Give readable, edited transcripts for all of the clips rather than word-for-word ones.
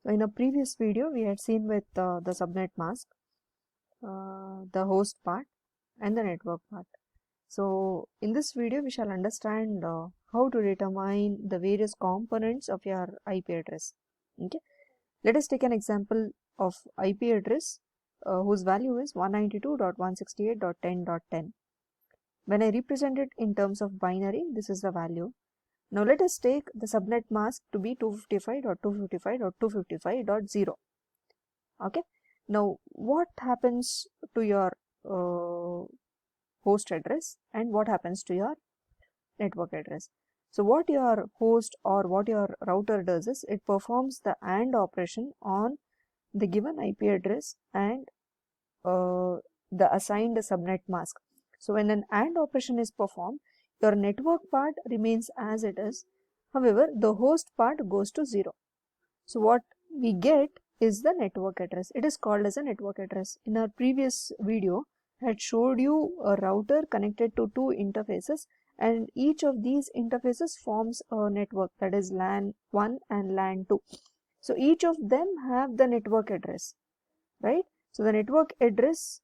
So in a previous video, we had seen with the subnet mask, the host part and the network part. So in this video, we shall understand how to determine the various components of your IP address. Okay, let us take an example of IP address whose value is 192.168.10.10. When I represent it in terms of binary, this is the value. Now let us take the subnet mask to be 255.255.255.0. Okay. Now what happens to your host address and what happens to your network address? So what your host or what your router does is it performs the AND operation on the given IP address and the assigned subnet mask. So when an AND operation is performed, your network part remains as it is. However, the host part goes to 0. So what we get is the network address. It is called as a network address. In our previous video, I had showed you a router connected to two interfaces, and each of these interfaces forms a network, that is LAN 1 and LAN 2. So each of them have the network address, right? So the network address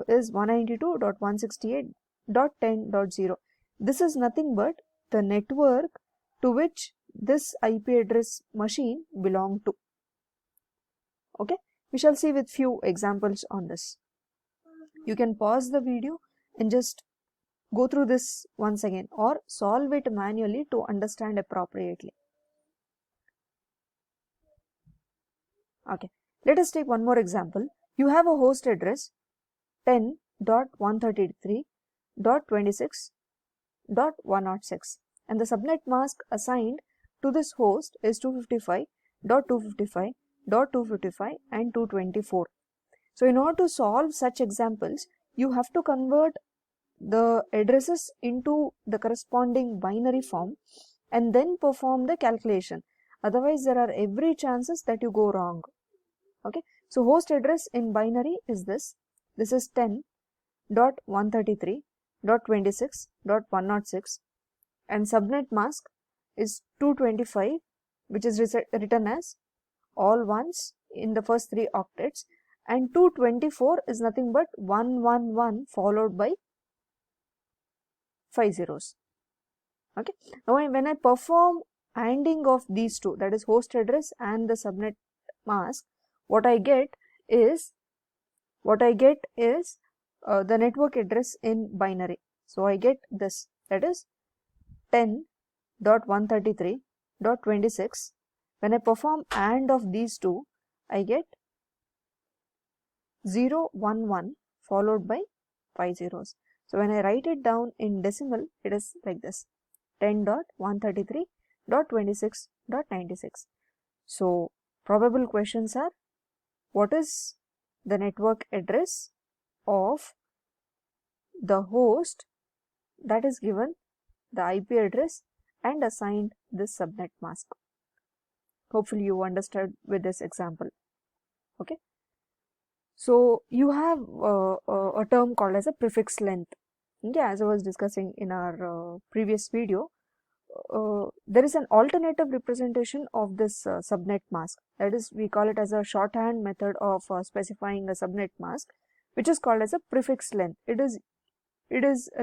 is 192.168.10.0. This is nothing but the network to which this IP address machine belong to. Okay, we shall see with few examples on this. You can pause the video and just go through this once again or solve it manually to understand appropriately. Okay, let us take one more example. You have a host address 10.133.26.106 and the subnet mask assigned to this host is 255.255.255 and 224. So in order to solve such examples, you have to convert the addresses into the corresponding binary form and then perform the calculation. Otherwise, there are every chances that you go wrong. Okay, so host address in binary is this. This is 10.133.26.106 and subnet mask is 225, which is written as all ones in the first 3 octets, and 224 is nothing but 111 followed by 5 zeros. Okay, now when I perform ANDing of these two, that is host address and the subnet mask, what I get is the network address in binary. So I get this, that is 10.133.26. When I perform AND of these two, I get 011 followed by 5 zeros. So when I write it down in decimal, it is like this: 10.133.26.96. So probable questions are: what is the network address of the host that is given the IP address and assigned this subnet mask? Hopefully you understood with this example. Okay, so you have a term called as a prefix length. Okay, as I was discussing in our previous video, there is an alternative representation of this subnet mask. That is, we call it as a shorthand method of specifying a subnet mask, which is called as a prefix length. It is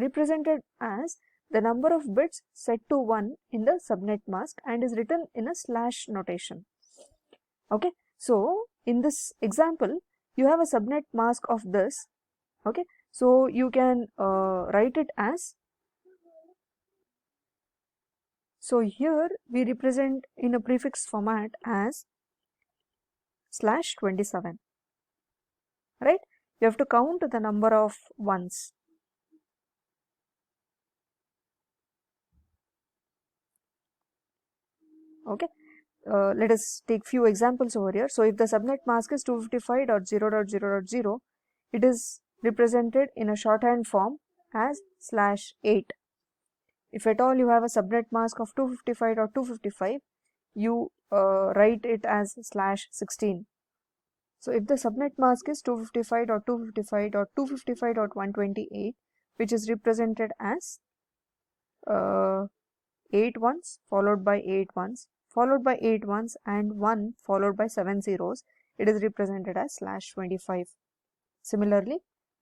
represented as the number of bits set to 1 in the subnet mask and is written in a slash notation. Okay, so in this example, you have a subnet mask of this. Okay, so you can write it as, so here we represent in a prefix format as /27, right? You have to count the number of ones. Okay, let us take few examples over here. So if the subnet mask is 255.0.0.0, it is represented in a shorthand form as /8. If at all you have a subnet mask of 255.255, you write it as /16. So if the subnet mask is 255.255.255.128, which is represented as 8 ones followed by 8 ones followed by 8 ones and 1 followed by 7 zeros, it is represented as /25. Similarly,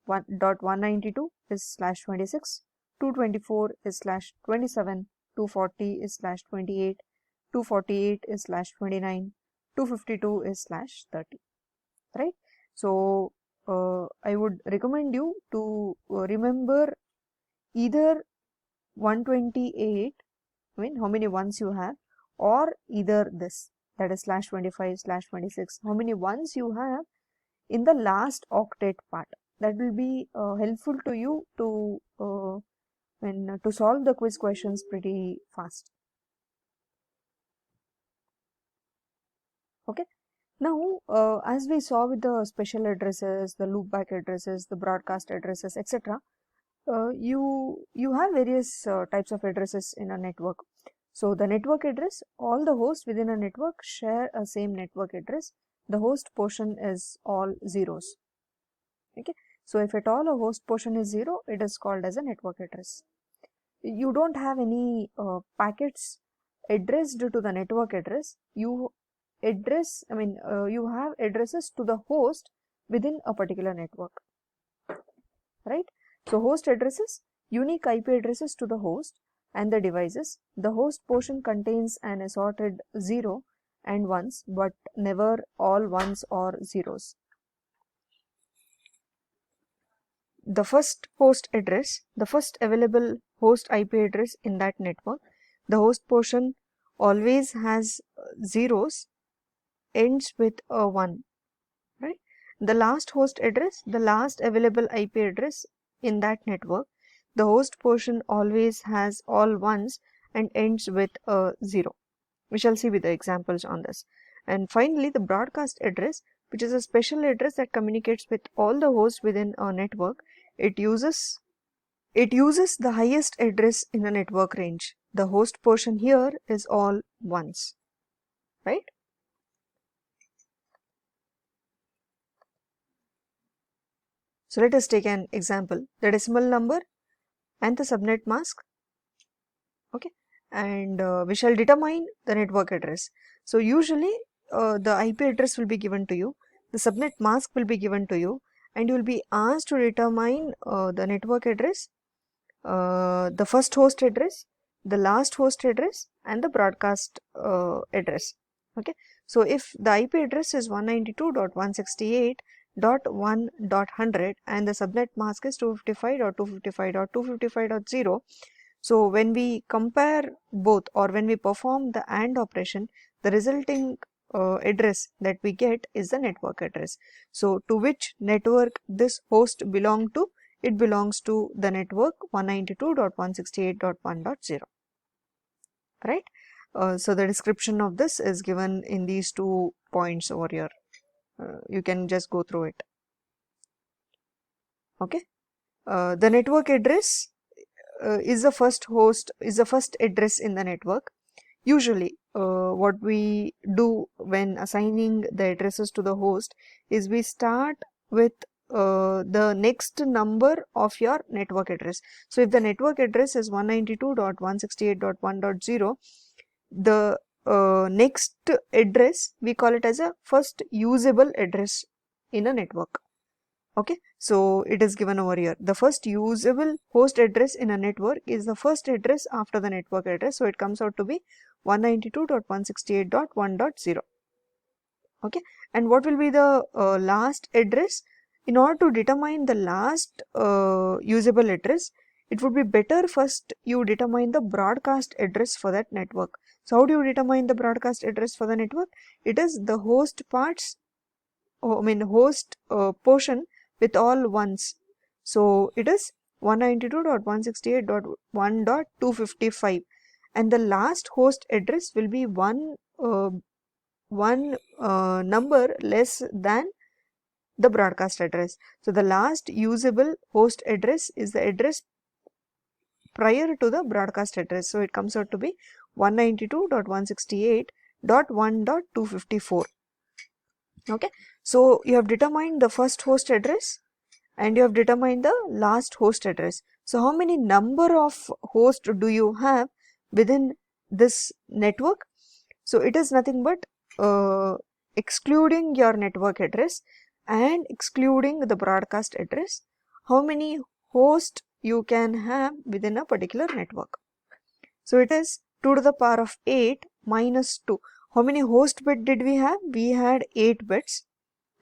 1.192 is /26, 224 is /27, 240 is /28, 248 is /29, 252 is /30, right? So I would recommend you to remember either 128, I mean how many ones you have, or either this, that is /25, /26, how many ones you have in the last octet part. That will be helpful to you to to solve the quiz questions pretty fast. Okay. Now, as we saw with the special addresses, the loopback addresses, the broadcast addresses, etc., you have various types of addresses in a network. So the network address, all the hosts within a network share a same network address. The host portion is all zeros. Okay. So if at all a host portion is 0, it is called as a network address. You don't have any packets addressed to the network address. You have addresses to the host within a particular network, right? So host addresses, unique IP addresses to the host and the devices. The host portion contains an assorted 0 and 1s, but never all 1s or zeros. The first host address, the first available host IP address in that network, the host portion always has zeros, ends with a 1, right? The last host address, the last available IP address in that network, the host portion always has all 1s and ends with a 0. We shall see with the examples on this. And finally, the broadcast address, which is a special address that communicates with all the hosts within a network. It uses the highest address in a network range. The host portion here is all 1s, right? So let us take an example, the decimal number and the subnet mask. Okay, and we shall determine the network address. So usually the IP address will be given to you, the subnet mask will be given to you, and you will be asked to determine the network address, the first host address, the last host address, and the broadcast address. Okay, so if the IP address is 192.168.1.100 and the subnet mask is 255.255.255.0, so when we compare both, or when we perform the AND operation, the resulting address that we get is the network address. So to which network this host belong to? It belongs to the network 192.168.1.0, right? So the description of this is given in these 2 points over here. You can just go through it. Okay, the network address is the first address in the network. Usually what we do when assigning the addresses to the host is we start with the next number of your network address. So if the network address is 192.168.1.0, the next address we call it as a first usable address in a network. Okay, so it is given over here. The first usable host address in a network is the first address after the network address. So it comes out to be 192.168.1.0. Okay, and what will be the last address? In order to determine the last usable address, it would be better first you determine the broadcast address for that network. So how do you determine the broadcast address for the network? It is the host parts, host portion with all 1s. So it is 192.168.1.255, and the last host address will be one number less than the broadcast address. So the last usable host address is the address prior to the broadcast address. So it comes out to be 192.168.1.254. Okay, so you have determined the first host address and you have determined the last host address. So how many number of hosts do you have within this network? So it is nothing but excluding your network address and excluding the broadcast address, how many hosts you can have within a particular network. So it is 2 to the power of 8 minus 2. How many host bit did we have? We had 8 bits.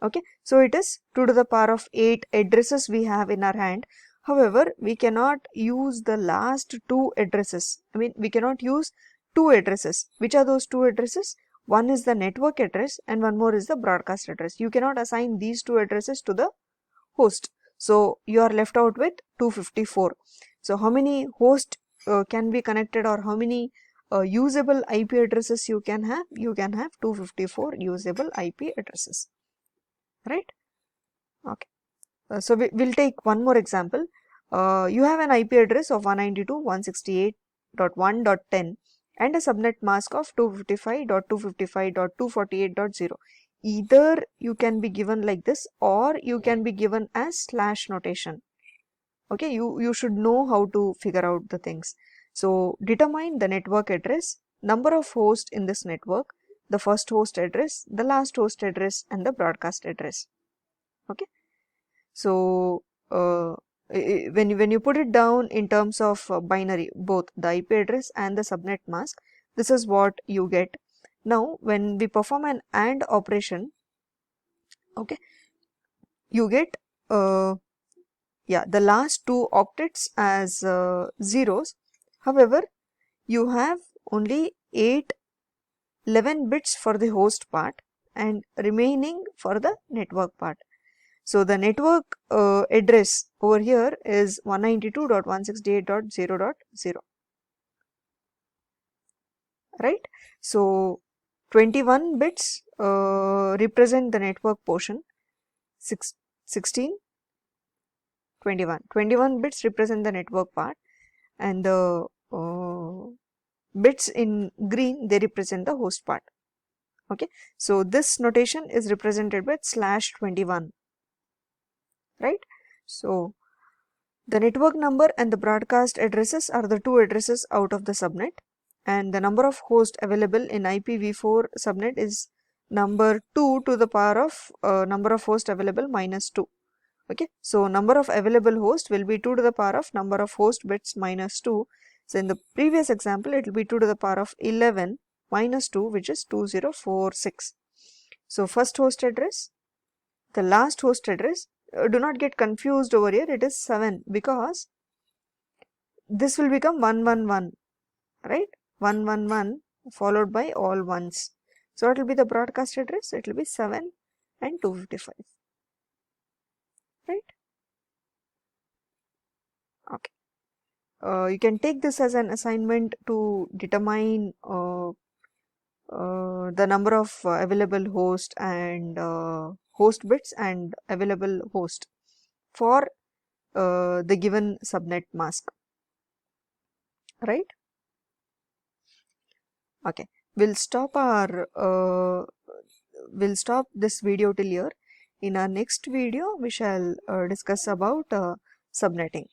Okay, so it is 2 to the power of 8 addresses we have in our hand. However, we cannot use the last 2 addresses. I mean, we cannot use 2 addresses. Which are those 2 addresses? One is the network address and one more is the broadcast address. You cannot assign these 2 addresses to the host. So you are left out with 254. So how many hosts can be connected, or how many usable IP addresses you can have? You can have 254 usable IP addresses, right? Okay. So we'll take one more example. You have an IP address of 192.168.1.10 and a subnet mask of 255.255.248.0. Either you can be given like this, or you can be given as slash notation. Okay, you should know how to figure out the things. So determine the network address, number of hosts in this network, the first host address, the last host address, and the broadcast address. Okay. So when you put it down in terms of binary, both the IP address and the subnet mask, this is what you get. Now when we perform an AND operation, okay, you get the last 2 octets as zeros. However, you have only 11 bits for the host part and remaining for the network part. So the network address over here is 192.168.0.0, right? So 21 bits represent the network portion, 16, 21 bits represent the network part, and the bits in green, they represent the host part. Okay, so this notation is represented with /21, right? So the network number and the broadcast addresses are the 2 addresses out of the subnet, and the number of hosts available in IPv4 subnet is number 2 to the power of number of hosts available minus 2. Okay, so number of available hosts will be 2 to the power of number of host bits minus 2. So in the previous example, it will be 2 to the power of 11 minus 2, which is 2046. So first host address, the last host address, do not get confused over here, it is 7, because this will become 111, right? 111 followed by all ones. So it will be the broadcast address, it will be 7 and 255, right? Okay. You can take this as an assignment to determine the number of available host and host bits and available host for the given subnet mask, right? Okay, we'll stop this video till here. In our next video, we shall discuss about subnetting.